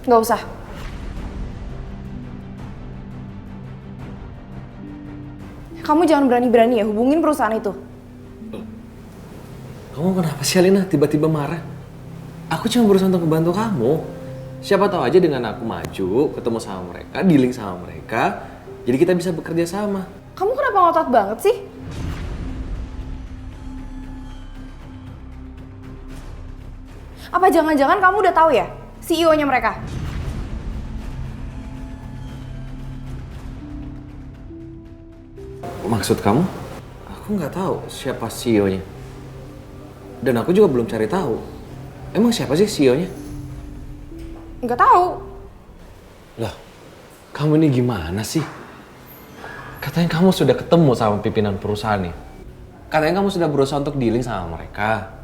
Nggak usah. Kamu jangan berani-berani ya hubungin perusahaan itu. Kamu kenapa sih Alina tiba-tiba marah? Aku cuma berusaha untuk membantu kamu. Siapa tahu aja dengan aku maju, ketemu sama mereka, dealing sama mereka, jadi kita bisa bekerja sama. Kamu kenapa ngotot banget sih? Apa jangan-jangan kamu udah tahu ya CEO-nya mereka? Maksud kamu? Aku nggak tahu siapa CEO-nya. Dan aku juga belum cari tahu. Emang siapa sih CEO-nya? Nggak tahu. Loh, kamu ini gimana sih? Katanya kamu sudah ketemu sama pimpinan perusahaan nih. Katanya kamu sudah berusaha untuk dealing sama mereka.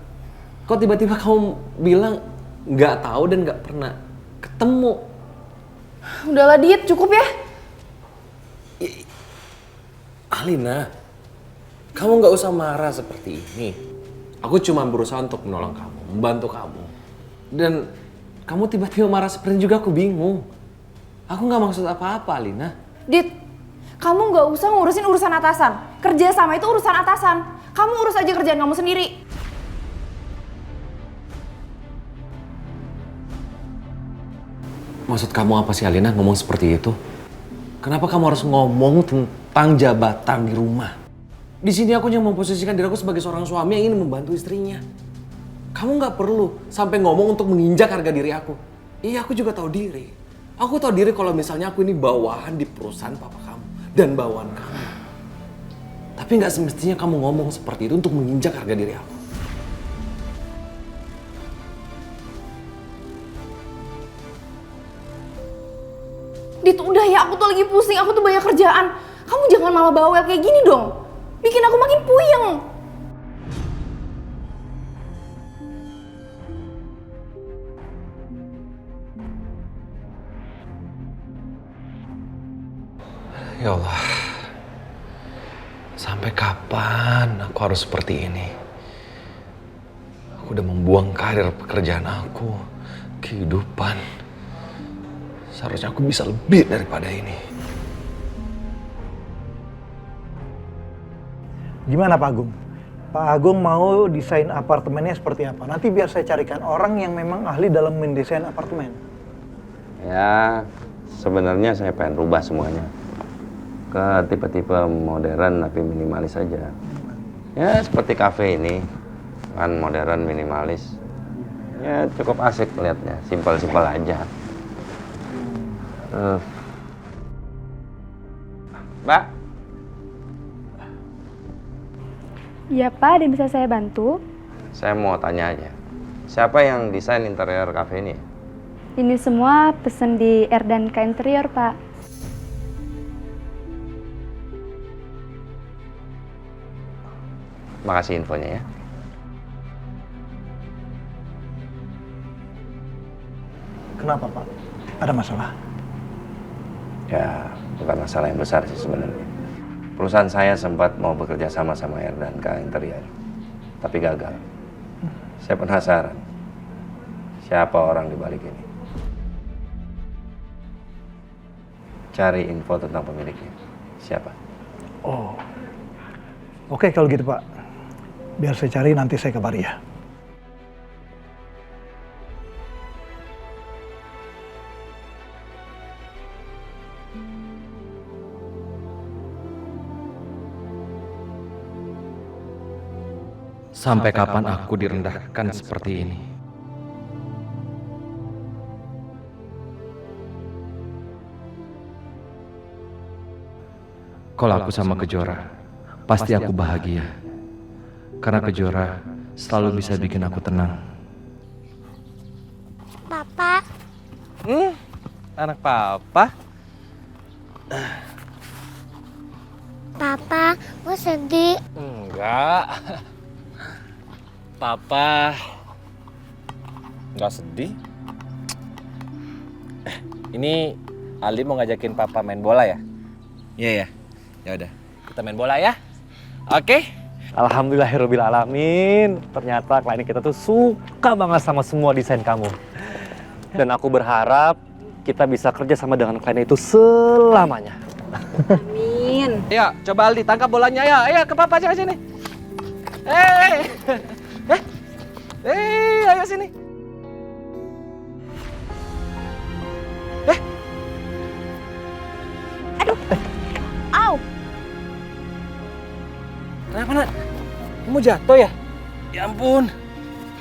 Kok tiba-tiba kamu bilang nggak tahu dan nggak pernah ketemu? Udahlah Dit, cukup ya. Alina, kamu nggak usah marah seperti ini. Aku cuma berusaha untuk menolong kamu, membantu kamu. Dan kamu tiba-tiba marah seperti ini juga aku bingung. Aku nggak maksud apa-apa, Alina. Dit, kamu nggak usah ngurusin urusan atasan. Kerja sama itu urusan atasan. Kamu urus aja kerjaan kamu sendiri. Maksud kamu apa sih, Alina, ngomong seperti itu? Kenapa kamu harus ngomong tentang jabatan di rumah? Di sini aku yang memposisikan diri aku sebagai seorang suami yang ingin membantu istrinya. Kamu nggak perlu sampai ngomong untuk menginjak harga diri aku. Iya, aku juga tahu diri. Aku tahu diri kalau misalnya aku ini bawahan di perusahaan papa kamu dan bawahan kamu. Tapi nggak semestinya kamu ngomong seperti itu untuk menginjak harga diri aku. Dit, udah ya, aku tuh lagi pusing, aku tuh banyak kerjaan. Kamu jangan malah bawel kayak gini dong. Bikin aku makin puyeng. Ya Allah, sampai kapan aku harus seperti ini? Aku udah membuang karir pekerjaan aku, kehidupan. Seharusnya aku bisa lebih daripada ini. Gimana Pak Agung? Pak Agung mau desain apartemennya seperti apa? Nanti biar saya carikan orang yang memang ahli dalam mendesain apartemen. Ya, sebenarnya saya pengen rubah semuanya ke tipe-tipe modern tapi minimalis saja. Ya, seperti kafe ini kan modern minimalis. Ya, cukup asik lihatnya, simpel-simpel aja. Mbak? Iya Pak, ada yang bisa saya bantu? Saya mau tanya aja, siapa yang desain interior kafe ini? Ini semua pesen di Erdan K Interior Pak. Makasih infonya ya. Kenapa Pak? Ada masalah? Ya, bukan masalah yang besar sih sebenarnya. Perusahaan saya sempat mau bekerja sama Erdan K Interior, tapi gagal. Saya penasaran, siapa orang di balik ini? Cari info tentang pemiliknya. Siapa? Oh, oke kalau gitu Pak. Biar saya cari, nanti saya kabari ya. Sampai kapan aku direndahkan seperti ini? Kalau aku sama Kejora, pasti aku bahagia. Karena Kejora selalu bisa bikin aku tenang. Papa, Anak papa? Papa, gue sedih. Enggak. Papa nggak sedih. Ini Ali mau ngajakin Papa main bola ya? Iya ya. Ya udah, kita main bola ya. Oke? Alhamdulillahirrahmanirrahim. Ternyata klien kita tuh suka banget sama semua desain kamu. Dan aku berharap kita bisa kerja sama dengan klien itu selamanya. Amin. Ayo, coba Aldi tangkap bolanya ya. Ayo ke papa aja sini. Ayo sini. Au. Kenapa nak? Kamu jatuh ya? Ya ampun.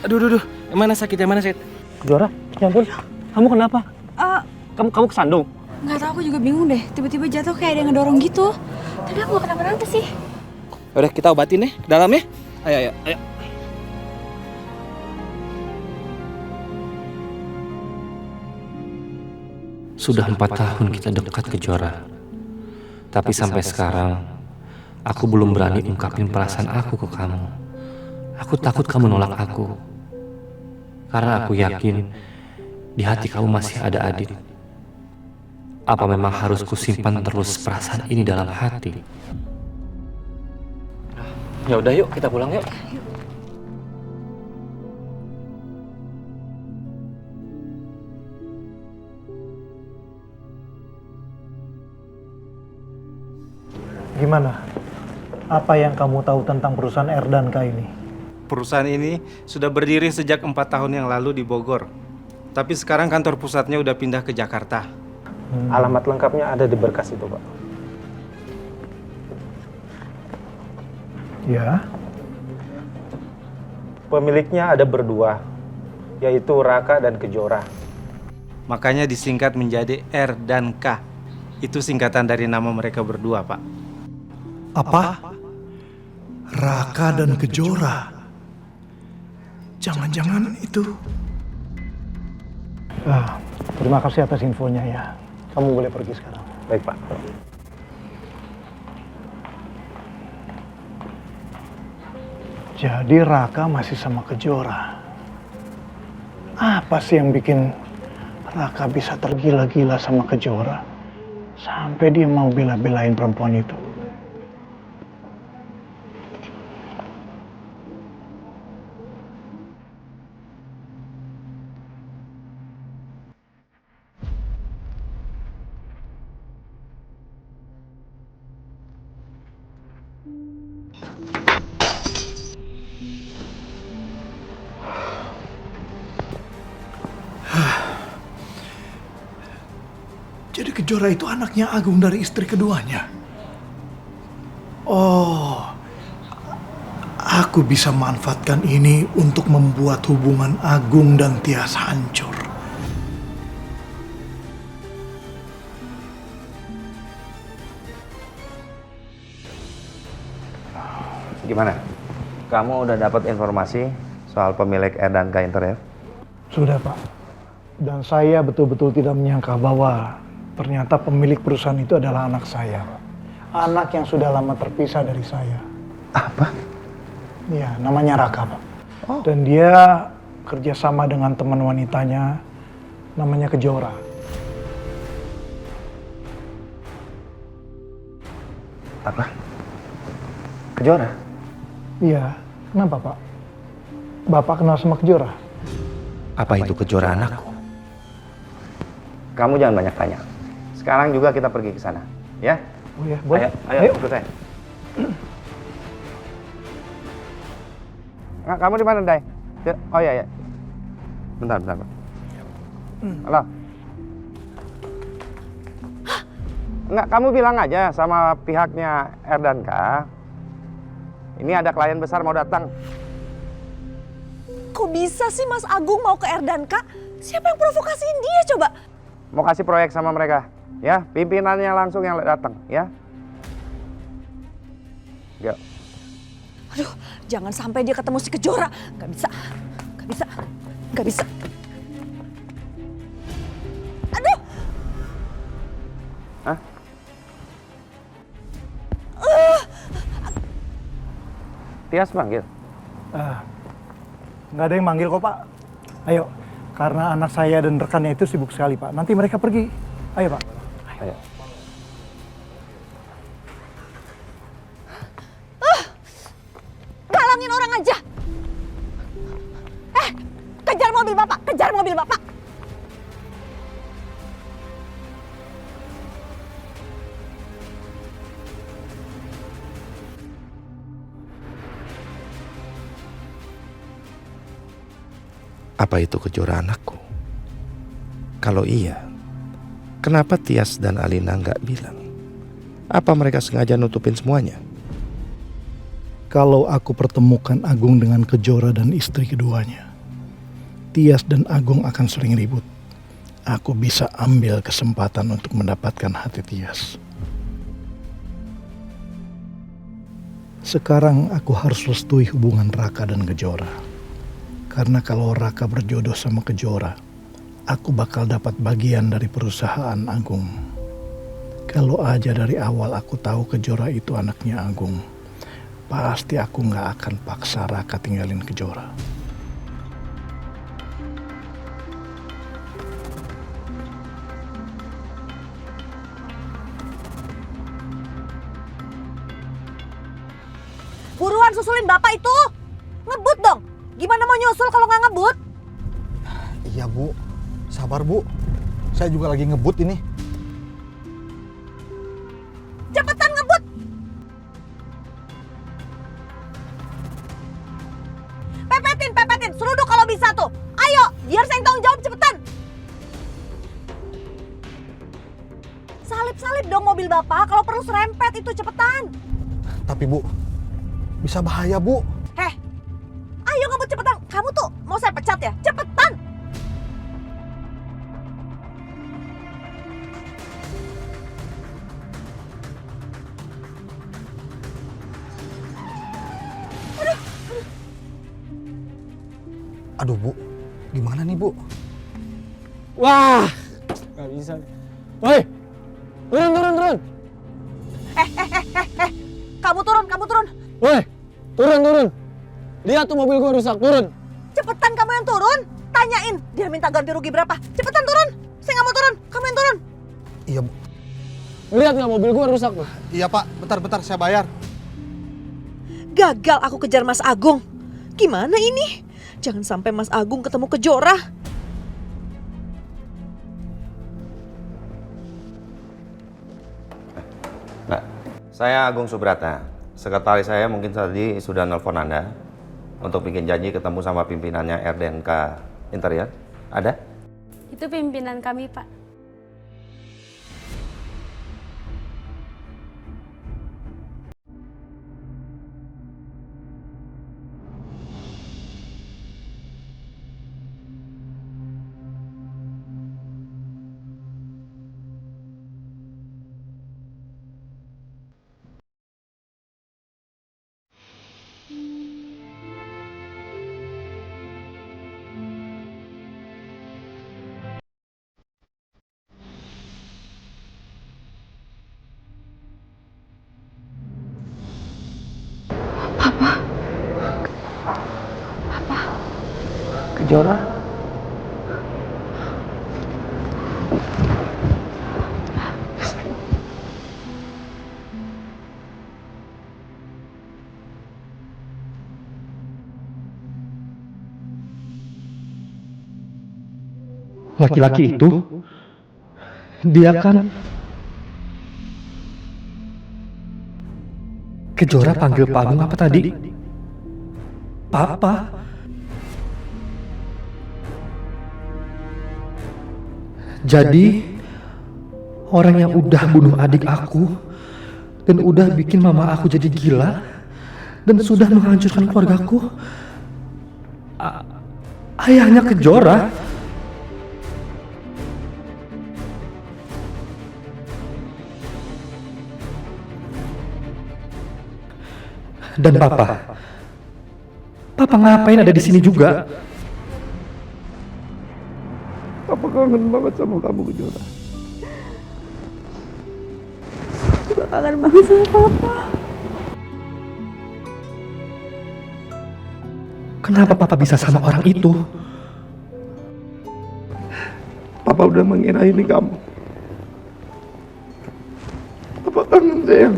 Aduh. Yang mana sakit? Kejora, ya ampun, kamu kenapa? Kamu kesandung? Nggak tahu, aku juga bingung deh. Tiba-tiba jatuh kayak ada yang ngedorong gitu. Tapi aku nggak kenapa-napa sih. Udah kita obatin nih ke dalam ya. Ayo. Sudah 4 tahun kita dekat Kejora. Tapi sampai sekarang, aku belum berani ungkapin perasaan aku ke kamu. Aku takut kamu nolak aku. Karena aku yakin, di hati kamu masih ada Adit. Apa memang harus kusimpan terus perasaan ini dalam hati? Ya udah yuk, kita pulang yuk. Gimana? Apa yang kamu tahu tentang perusahaan Erdanka ini? Perusahaan ini sudah berdiri sejak 4 tahun yang lalu di Bogor. Tapi sekarang kantor pusatnya udah pindah ke Jakarta. Alamat lengkapnya ada di berkas itu, Pak. Ya. Pemiliknya ada berdua, yaitu Raka dan Kejora. Makanya disingkat menjadi R dan K. Itu singkatan dari nama mereka berdua, Pak. Apa? Raka dan Kejora. Jangan-jangan itu... terima kasih atas infonya ya. Kamu boleh pergi sekarang. Baik, Pak. Jadi Raka masih sama Kejora. Apa sih yang bikin Raka bisa tergila-gila sama Kejora? Sampai dia mau bela-belain perempuan itu. Jadi Kejora itu anaknya Agung dari istri keduanya. Oh, aku bisa manfaatkan ini untuk membuat hubungan Agung dan Tias hancur. Gimana? Kamu udah dapat informasi soal pemilik Erdanka Interior? Sudah, Pak. Dan saya betul-betul tidak menyangka bahwa ternyata pemilik perusahaan itu adalah anak saya, Pak. Anak yang sudah lama terpisah dari saya. Apa? Iya, namanya Raka, Pak. Oh. Dan dia kerjasama dengan teman wanitanya, namanya Kejora. Apa? Kejora? Iya, kenapa, Pak? Bapak kenal sama Kejora? Apa itu Kejora anakku? Kamu jangan banyak tanya. Sekarang juga kita pergi ke sana, ya? Oh ya, boleh. Ayo, ikut saya. Nggak, kamu di mana, Day? Oh iya. Bentar. Halo. Enggak, kamu bilang aja sama pihaknya Erdanka. Ini ada klien besar mau datang. Kok bisa sih Mas Agung mau ke Erdanka? Siapa yang provokasiin dia coba? Mau kasih proyek sama mereka, ya? Pimpinannya langsung yang datang, ya? Yuk. Aduh, jangan sampai dia ketemu si Kejora. Gak bisa. Aduh. Hah? Tias manggil? Nggak ada yang manggil kok, Pak. Ayo, karena anak saya dan rekannya itu sibuk sekali, Pak. Nanti mereka pergi. Ayo, Pak. Ayo. Galangin orang aja. Kejar mobil Bapak. Apa itu Kejora anakku? Kalau iya, kenapa Tias dan Alina nggak bilang? Apa mereka sengaja nutupin semuanya? Kalau aku pertemukan Agung dengan Kejora dan istri keduanya, Tias dan Agung akan sering ribut. Aku bisa ambil kesempatan untuk mendapatkan hati Tias. Sekarang aku harus restui hubungan Raka dan Kejora. Karena kalau Raka berjodoh sama Kejora, aku bakal dapat bagian dari perusahaan Agung. Kalau aja dari awal aku tahu Kejora itu anaknya Agung, pasti aku nggak akan paksa Raka tinggalin Kejora. Buruan susulin bapak itu. Ngebut dong. Gimana mau nyusul kalau nggak ngebut? Iya Bu, sabar Bu. Saya juga lagi ngebut ini. Cepetan ngebut. Pepetin. Seruduk kalau bisa tuh. Ayo, biar saya yang tanggung jawab, cepetan. Salip dong mobil bapak. Kalau perlu serempet itu, cepetan. Tapi Bu, bisa bahaya Bu. Ayo ngebut cepetan. Kamu tuh mau saya pecat ya? Cepetan. Aduh Bu, gimana nih Bu? Wah, nggak bisa. Woi, turun. Kamu turun. Woi, turun. Lihat tuh mobil gua rusak, turun. Cepetan kamu yang turun. Tanyain dia minta ganti rugi berapa. Cepetan turun. Saya nggak mau turun. Kamu yang turun. Iya Bu. Lihat nggak mobil gua rusak tuh? Iya Pak, bentar saya bayar. Gagal aku kejar Mas Agung. Gimana ini? Jangan sampai Mas Agung ketemu Kejora. Mbak, saya Agung Subrata. Sekretaris saya mungkin tadi sudah nelpon Anda untuk bikin janji ketemu sama pimpinannya RDNK Interior. Ada? Itu pimpinan kami, Pak. Kejora? Laki-laki itu, dia kan Kejora panggil Pak Agung apa tadi? Papa. Jadi orang yang udah bunuh adik aku dan udah bikin mama aku jadi gila dan sudah menghancurkan keluargaku, ayahnya Kejora. Dan Papa ngapain ada di sini juga? Papa kangen banget sama kamu, Kejora. Juga kangen banget sama Papa. Kenapa Papa bisa sama orang itu? Papa udah mengira ini kamu. Papa kangen, sayang.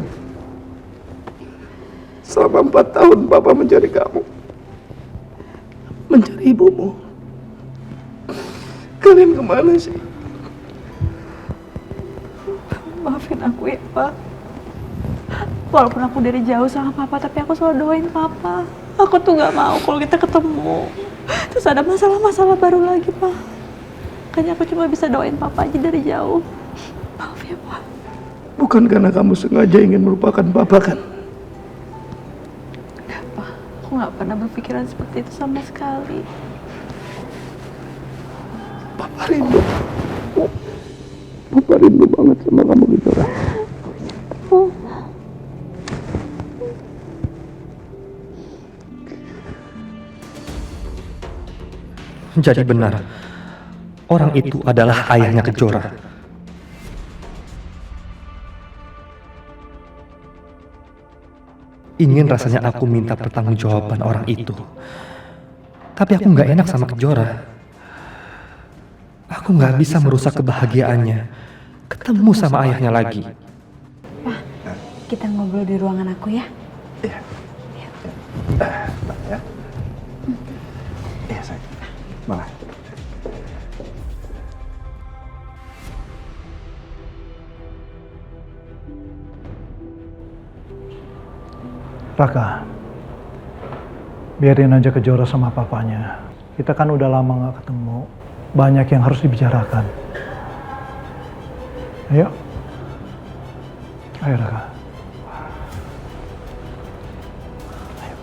Selama 4 tahun Papa mencari kamu. Mencari ibumu. Kalian kemana sih? Maafin aku ya, Pak. Walaupun aku dari jauh sama Papa, tapi aku selalu doain Papa. Aku tuh gak mau kalau kita ketemu. Terus ada masalah-masalah baru lagi, Pak. Makanya aku cuma bisa doain Papa aja dari jauh. Maaf ya, Pak. Bukan karena kamu sengaja ingin melupakan Papa kan? Enggak, Pak. Aku nggak pernah berpikiran seperti itu sama sekali. Papa rindu. Papa rindu banget sama kamu gitu lah. Jadi benar, orang itu adalah ayahnya Kejora. Ingin rasanya aku minta pertanggungjawaban orang itu. Tapi aku nggak enak sama Kejora. Aku nggak bisa merusak kebahagiaannya. Ketemu sama ayahnya lagi. Pak, kita ngobrol di ruangan aku ya. Iya. Ya. Iya, sayang. Mana? Raka, biarin aja Kejora sama papanya. Kita kan udah lama gak ketemu. Banyak yang harus dibicarakan. Ayo. Ayo, Raka. Ayo.